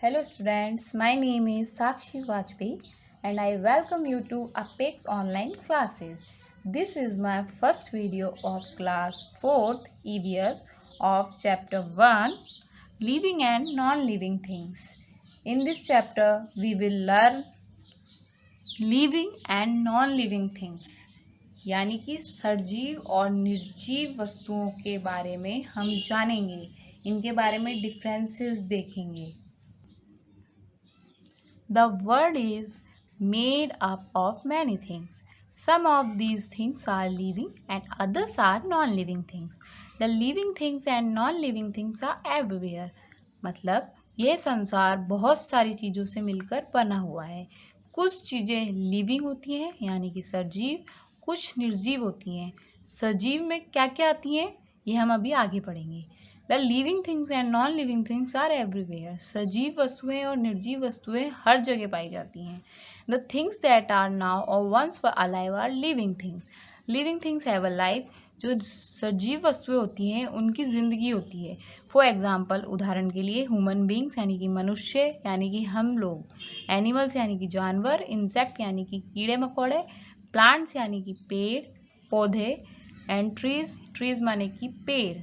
Hello students, my name is Sakshi Vajpayee and I welcome you to Apex online classes. This is my first video of class 4th EVS of chapter 1 Living and Non-Living Things. In this chapter we will learn living and non-living things यानी कि सजीव और निर्जीव वस्तुओं के बारे में हम जानेंगे, इनके बारे में डिफरेंसेस देखेंगे. The world is made up of many things. Some of these things are living and others are non-living things. The living things and non-living things are everywhere. मतलब यह संसार बहुत सारी चीज़ों से मिलकर बना हुआ है. कुछ चीज़ें लिविंग होती हैं यानी कि सजीव, कुछ निर्जीव होती हैं. सजीव में क्या क्या आती हैं ये हम अभी आगे पढ़ेंगे. The living things and non living things are everywhere. सजीव वस्तुएं और निर्जीव वस्तुएं हर जगह पाई जाती हैं. The things that are now or once were alive are living things. Living things have a life. जो सजीव वस्तुएं होती हैं उनकी ज़िंदगी होती है. फॉर एग्जाम्पल, उदाहरण के लिए ह्यूमन बींग्स यानी कि मनुष्य यानी कि हम लोग, एनिमल्स यानी कि जानवर, इंसेक्ट यानी कि कीड़े मकोड़े, प्लांट्स यानी कि पेड़ पौधे, एंड ट्रीज माने कि पेड़.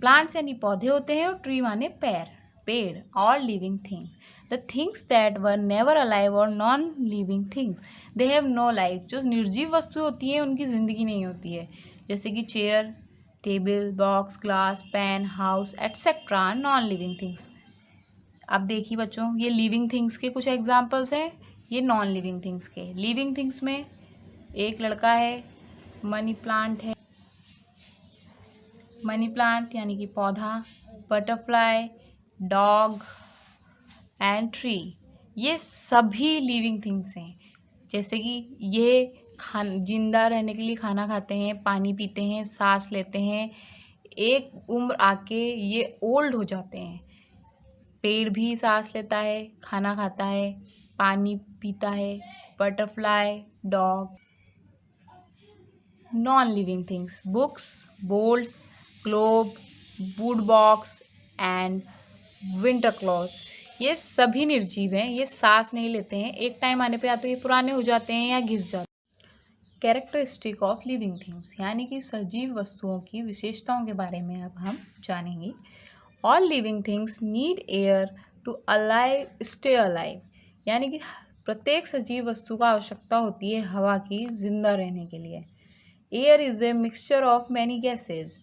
प्लांट्स यानी पौधे होते हैं और ट्री माने पेड़. All living things. The things that were never alive और non living things, they have no life. जो निर्जीव वस्तुएं होती हैं उनकी ज़िंदगी नहीं होती है, जैसे कि chair, table, box, glass, pen, house etcetera. Non living things. अब देखिए बच्चों, ये लिविंग थिंग्स के कुछ एग्जाम्पल्स हैं, ये नॉन लिविंग थिंग्स के. लिविंग थिंग्स में एक लड़का है, मनी प्लांट है, मनी प्लांट यानी कि पौधा, बटरफ्लाई, डॉग एंड ट्री. ये सभी लिविंग थिंग्स हैं. जैसे कि ये जिंदा रहने के लिए खाना खाते हैं, पानी पीते हैं, सांस लेते हैं. एक उम्र आके ये ओल्ड हो जाते हैं. पेड़ भी सांस लेता है, खाना खाता है, पानी पीता है. Butterfly, dog. Non living things, books, bolts, globe, wood box and winter cloth. ये सभी निर्जीव हैं. ये सांस नहीं लेते हैं. एक टाइम आने पे या तो ये पुराने हो जाते हैं या घिस जाते हैं. कैरेक्टरिस्टिक ऑफ लिविंग थिंग्स यानी कि सजीव वस्तुओं की विशेषताओं के बारे में अब हम जानेंगे. All living things need air to alive stay alive. यानी कि प्रत्येक सजीव वस्तु का आवश्यकता होती है हवा की जिंदा रहने के लिए. Air is a mixture of many gases.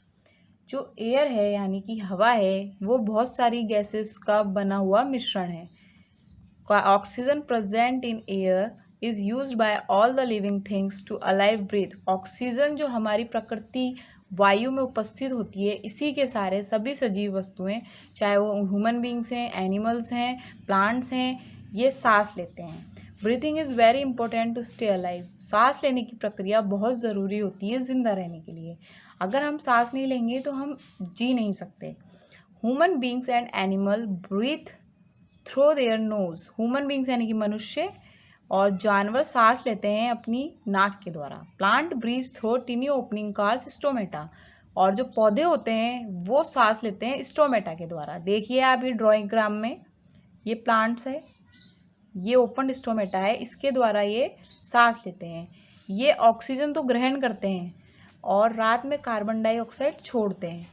जो एयर है यानी कि हवा है वो बहुत सारी गैसेस का बना हुआ मिश्रण है. Oxygen present in air is used by all the living things to alive breathe. ऑक्सीजन जो हमारी प्रकृति वायु में उपस्थित होती है, इसी के सारे सभी सजीव वस्तुएं, चाहे वो ह्यूमन बींग्स हैं, एनिमल्स हैं, प्लांट्स हैं, ये सांस लेते हैं. Breathing is very important to stay alive. सांस लेने की प्रक्रिया बहुत ज़रूरी होती है जिंदा रहने के लिए. अगर हम सांस नहीं लेंगे तो हम जी नहीं सकते. Human beings and animal breathe through their nose. Human beings यानी कि मनुष्य और जानवर सांस लेते हैं अपनी नाक के द्वारा. Plant breathe through tiny opening called stomata. और जो पौधे होते हैं वो सांस लेते हैं स्टोमेटा के द्वारा. देखिए आप ये ड्राइंग्राम में, ये प्लांट्स है, ये ओपन स्टोमेटा है, इसके द्वारा ये सांस लेते हैं. ये ऑक्सीजन तो ग्रहण करते हैं और रात में कार्बन डाइऑक्साइड छोड़ते हैं.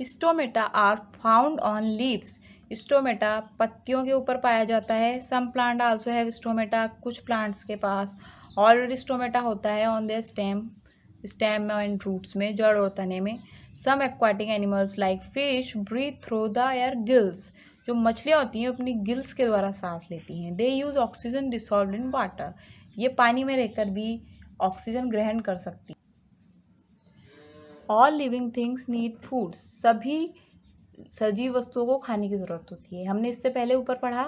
Stomata are found on leaves. Stomata पत्तियों के ऊपर पाया जाता है. Some plant also have stomata. कुछ प्लांट्स के पास ऑलरेडी स्टोमेटा होता है on their stem and roots में, जड़ और तने में. Some aquatic animals like fish breathe through the air gills. जो मछलियाँ होती हैं अपनी गिल्स के द्वारा सांस लेती हैं. They use oxygen dissolved in water. ये पानी में रहकर भी ऑक्सीजन ग्रहण कर सकती. All living things need food. सभी सजीव वस्तुओं को खाने की ज़रूरत होती है. हमने इससे पहले ऊपर पढ़ा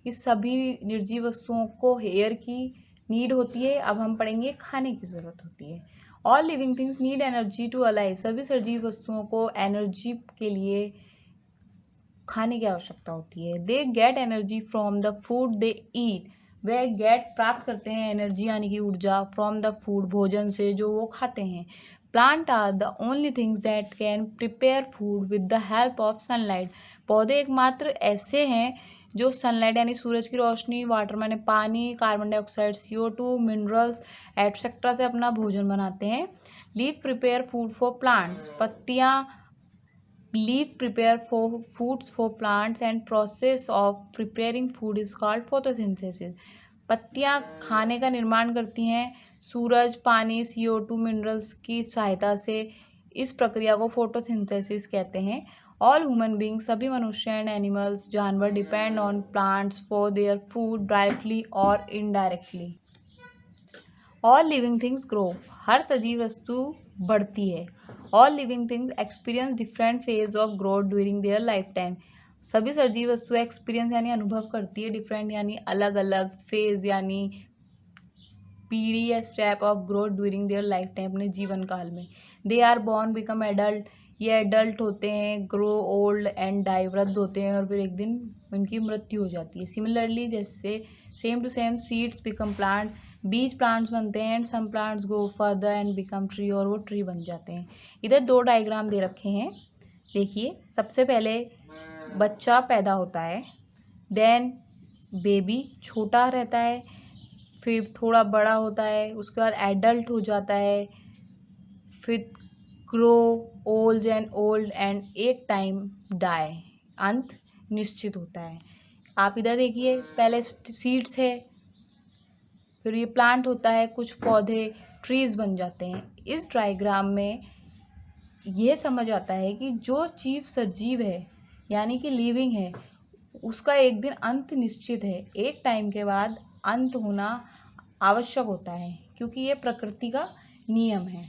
कि सभी निर्जीव वस्तुओं को एयर की नीड होती है. अब हम पढ़ेंगे खाने की ज़रूरत होती है. All living things need energy to alive. सभी सजीव वस्तुओं को एनर्जी के लिए खाने की आवश्यकता होती है. They get energy from the food they eat. वे प्राप्त करते हैं एनर्जी यानी कि ऊर्जा फ्रॉम द फूड, भोजन से जो वो खाते हैं. Plant are the only things that can prepare food with the help of sunlight. पौधे एकमात्र ऐसे हैं जो सनलाइट यानी सूरज की रोशनी, वाटर माने पानी, carbon dioxide, CO2, minerals etcetera से अपना भोजन बनाते हैं। Leaf prepare food for plants, पत्तियाँ leaf prepare for foods for plants and process of preparing food is called photosynthesis. पत्तियाँ खाने का निर्माण करती हैं सूरज, पानी, CO2, मिनरल्स की सहायता से। इस प्रक्रिया को फोटोसिंथेसिस कहते हैं। ऑल ह्यूमन बींग्स, सभी मनुष्य एंड एनिमल्स, जानवर depend on plants for their food directly और indirectly. All living things grow, हर सजीव वस्तु बढ़ती है। All living things experience different phase of growth during their life time, सभी सजीव वस्तुएं एक्सपीरियंस यानी अनुभव करती है, डिफरेंट यानी अलग अलग, फेज यानी पीढ़ी या step of growth during their life time, अपने जीवन काल में। They are born become adult, ये एडल्ट होते हैं, ग्रो ओल्ड एंड डाई, वृद्ध होते हैं और फिर एक दिन उनकी मृत्यु हो जाती है। सिमिलरली जैसे same to same seeds become plant, बीज प्लांट्स बनते हैं and some plants go further and become tree, और वो ट्री बन जाते हैं। इधर 2 डायग्राम दे रखे हैं, देखिए। सबसे पहले बच्चा पैदा होता है, देन बेबी छोटा रहता है, फिर थोड़ा बड़ा होता है, उसके बाद एडल्ट हो जाता है, फिर ग्रो ओल्ड एंड एक टाइम डाई, अंत निश्चित होता है। आप इधर देखिए, पहले सीड्स है, फिर ये प्लांट होता है, कुछ पौधे ट्रीज बन जाते हैं। इस डायग्राम में ये समझ आता है कि जो जीव सजीव है यानी कि लिविंग है, उसका एक दिन अंत निश्चित है, एक टाइम के बाद अंत होना आवश्यक होता है, क्योंकि ये प्रकृति का नियम है।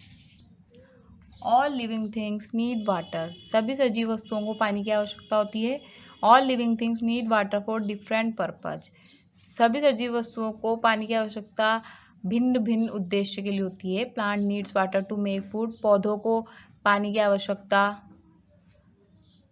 All living things need water, सभी सजीव वस्तुओं को पानी की आवश्यकता होती है। All living things need water for different purpose, सभी सजीव वस्तुओं को पानी की आवश्यकता भिन्न भिन्न उद्देश्य के लिए होती है। Plant needs water to make food, पौधों को पानी की आवश्यकता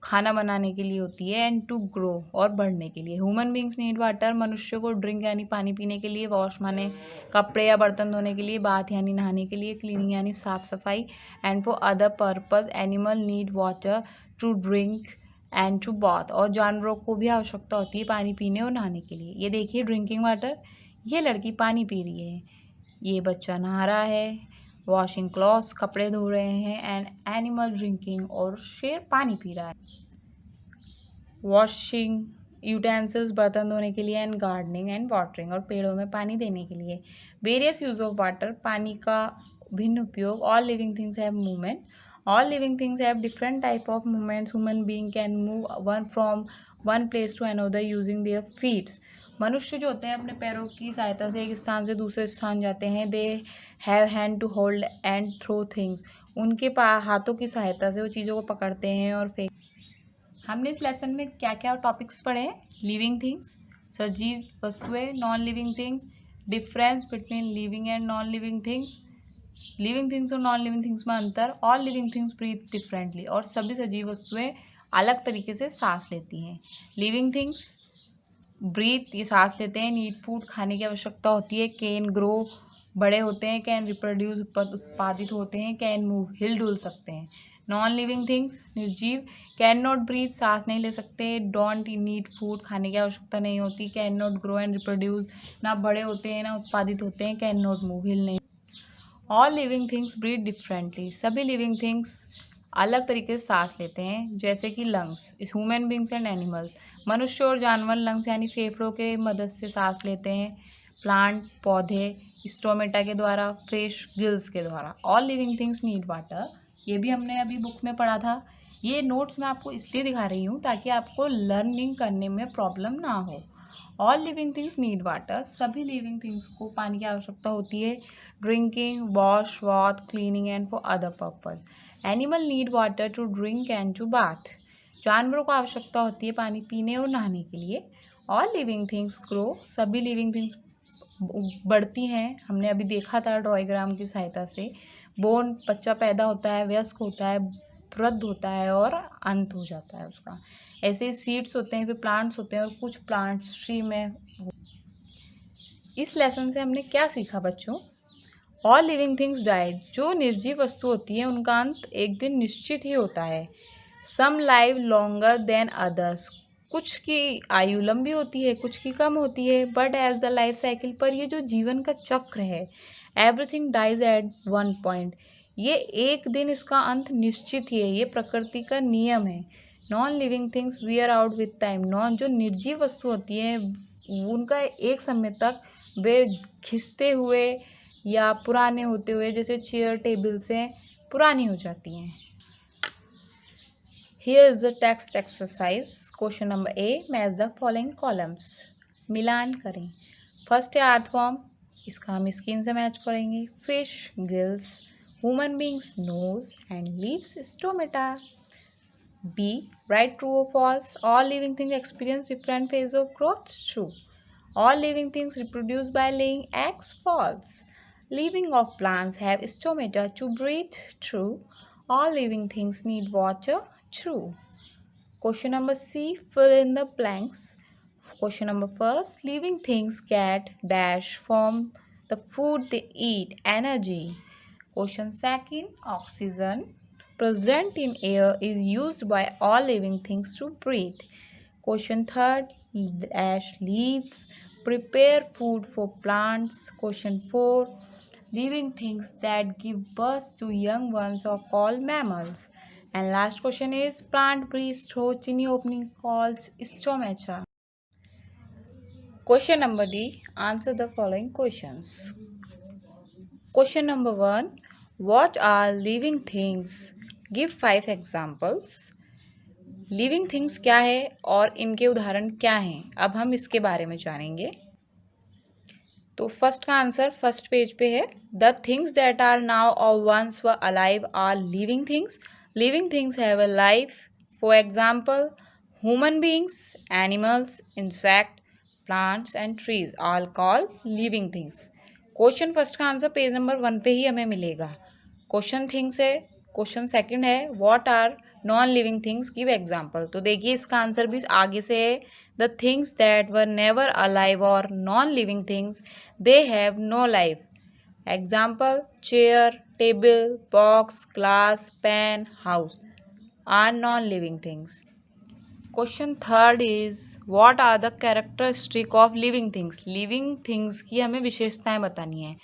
खाना बनाने के लिए होती है, एंड टू ग्रो और बढ़ने के लिए। ह्यूमन बींग्स नीड वाटर, मनुष्य को ड्रिंक यानी पानी पीने के लिए, वॉश माने कपड़े या बर्तन धोने के लिए, बाथ यानी नहाने के लिए, क्लीनिंग यानी साफ सफाई, and for other purpose. Animal need water to drink and to bath, और जानवरों को भी आवश्यकता होती है पानी पीने और नहाने के लिए। ये देखिए ड्रिंकिंग वाटर, ये लड़की पानी पी रही है, ये बच्चा नहा रहा है, वॉशिंग क्लॉथ्स कपड़े धो रहे हैं, एंड एनिमल ड्रिंकिंग, और शेर पानी पी रहा है। वॉशिंग यूटेंसिल्स बर्तन धोने के लिए, एंड गार्डनिंग एंड वाटरिंग, और पेड़ों में पानी देने के लिए। वेरियस यूज ऑफ वाटर, पानी का भिन्न उपयोग। All living things have movement, all living things have different type of movements. Human being can move one from one place to another using their feets, मनुष्य जो होते हैं अपने पैरों की सहायता से एक स्थान से दूसरे स्थान जाते हैं। They have hand to hold and throw things, उनके हाथों की सहायता से वो चीज़ों को पकड़ते हैं और फेंक। हमने इस लेसन में क्या क्या टॉपिक्स पढ़े हैं? लिविंग थिंग्स, सजीव वस्तुएं, non living things, difference between living and non living things, living things और नॉन लिविंग थिंग्स में अंतर, all living things breathe differently, और सभी सजीव वस्तुएं अलग तरीके से सांस लेती हैं। लिविंग थिंग्स ब्रीथ, ये सांस लेते हैं, नीड फूड, खाने की आवश्यकता होती है, कैन ग्रो, बड़े होते हैं, कैन रिप्रोड्यूस, उत्पादित होते हैं, कैन मूव, हिल डुल सकते हैं। नॉन लिविंग थिंग्स निर्जीव, कैन नॉट ब्रीथ, सांस नहीं ले सकते, डोंट नीड फूड, खाने की आवश्यकता नहीं होती, can not grow and reproduce, ना बड़े होते हैं ना उत्पादित होते हैं, कैन नॉट मूव, हिल नहीं। All living things breathe differently, सभी लिविंग थिंग्स अलग तरीके से सांस लेते हैं, जैसे कि lungs, human beings and animals, मनुष्य और जानवर लंग्स यानी फेफड़ों के मदद से सांस लेते हैं। प्लांट पौधे स्टोमेटा के द्वारा, फिश गिल्स के द्वारा। All living things need water, ये भी हमने अभी बुक में पढ़ा था। ये नोट्स मैं आपको इसलिए दिखा रही हूँ ताकि आपको लर्निंग करने में प्रॉब्लम ना हो। All living things need water, सभी लिविंग थिंग्स को पानी की आवश्यकता होती है, drinking, wash bath, cleaning and for other purpose. Animal need water to drink and to bath, जानवरों को आवश्यकता होती है पानी पीने और नहाने के लिए। ऑल लिविंग थिंग्स ग्रो, सभी लिविंग थिंग्स बढ़ती हैं, हमने अभी देखा था डायग्राम की सहायता से। बोर्न, बच्चा पैदा होता है, वयस्क होता है, वृद्ध होता है और अंत हो जाता है उसका। ऐसे सीड्स होते हैं, फिर प्लांट्स होते हैं, और कुछ प्लांट्स ट्री में। इस लेसन से हमने क्या सीखा बच्चों? ऑल लिविंग थिंग्स डाई, जो निर्जीव वस्तु होती है उनका अंत एक दिन निश्चित ही होता है। सम लाइव लॉन्गर देन अदर्स, कुछ की आयु लंबी होती है, कुछ की कम होती है। But as the life cycle, पर ये जो जीवन का चक्र है, everything dies at one point, ये एक दिन इसका अंत निश्चित ही है, ये प्रकृति का नियम है। Non living things wear out with time, non जो निर्जीव वस्तु होती हैं उनका एक समय तक वे घिसते हुए या पुराने होते हुए, जैसे चेयर टेबल से पुरानी हो जाती हैं। Here is the text exercise. Question number A, match the following columns. मिलान करें। फर्स्ट है अर्थ फॉर्म, इसका हम स्किन से मैच करेंगे। Fish gills, human beings nose and leaves stomata. B, right true or false, all living things experience different phase of growth. True. All living things reproduce by laying eggs. False. Living of plants have stomata to breathe. True. All living things need water. True. Question number C, fill in the blanks. Question number first, living things get dash from the food they eat, energy. Question second, oxygen present in air is used by all living things to breathe. Question third, dash leaves prepare food for plants. Question 4, living things that give birth to young ones are called mammals. And last question is, plant breathes through tiny opening called stomata. Question number D, answer the following questions. Question number 1, what are living things? Give 5 examples. Living things क्या है और इनके उदाहरण क्या हैं, अब हम इसके बारे में जानेंगे। तो फर्स्ट का आंसर फर्स्ट पेज पे है। The things that are now or once were alive are living things. Living things have a life. For example, human beings, animals, insect, plants and trees all call living things. Question first का answer page number 1 पे ही हमें मिलेगा। Question things है। Question second है, what are non living things, give example. तो देखिए इसका आंसर भी आगे से है। The things that were never alive और non living things, they have no life. Example, chair, table, box, glass, pen, house are non living things. Question third is, what are the characteristic of living things. Living things की हमें विशेषताएं बतानी है।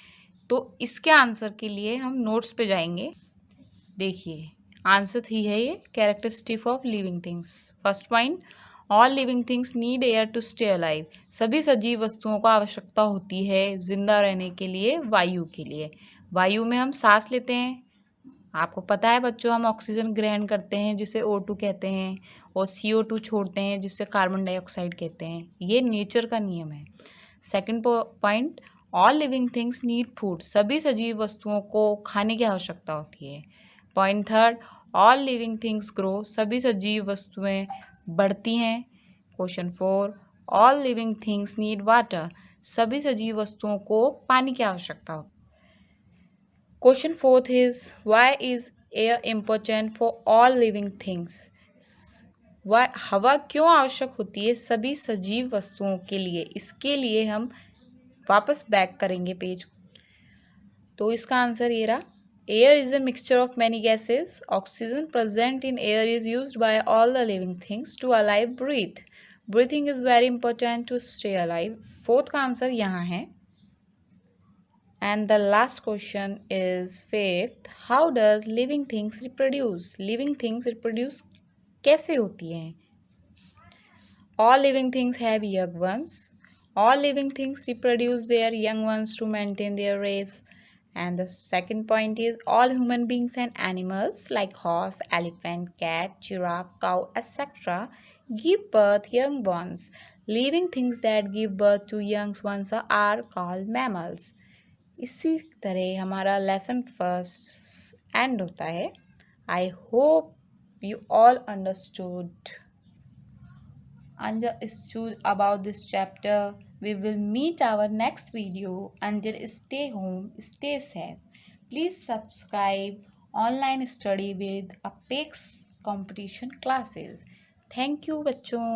तो इसके answer के लिए हम नोट्स पे जाएंगे। देखिए आंसर 3 है ये, characteristic of living things. First point, all living things need air to stay alive. सभी सजीव वस्तुओं को आवश्यकता होती है जिंदा रहने के लिए वायु के लिए। वायु में हम सांस लेते हैं, आपको पता है बच्चों, हम ऑक्सीजन ग्रहण करते हैं जिसे O2 कहते हैं, और CO2 छोड़ते हैं जिससे कार्बन डाइऑक्साइड कहते हैं। ये नेचर का नियम है। Second point, all living things need food. सभी सजीव वस्तुओं को खाने की आवश्यकता होती है। Point third, all living things grow. सभी सजीव वस्तुएं बढ़ती हैं। Question 4, all living things need water. सभी सजीव वस्तुओं को पानी की आवश्यकता होती है। Question 4 is, why is air important for all living things. हवा क्यों आवश्यक होती है सभी सजीव वस्तुओं के लिए। इसके लिए हम वापस बैक करेंगे पेज। तो इसका आंसर ये रहा। Air is a mixture of many gases. Oxygen present in air is used by all the living things to alive breathe. Breathing is very important to stay alive. Fourth का answer यहाँ है। And the last question is fifth, how does living things reproduce? Living things reproduce कैसे होती हैं? All living things have young ones. All living things reproduce their young ones to maintain their race. And the second point is, all human beings and animals like horse, elephant, cat, giraffe, cow, etc. give birth young ones. Living things that give birth to young ones are called mammals. इसी तरह हमारा lesson first and होता है। I hope you all understood about this chapter. We will meet our next video. Until, stay home, stay safe. Please subscribe online study with Apex competition classes. Thank you बच्चों।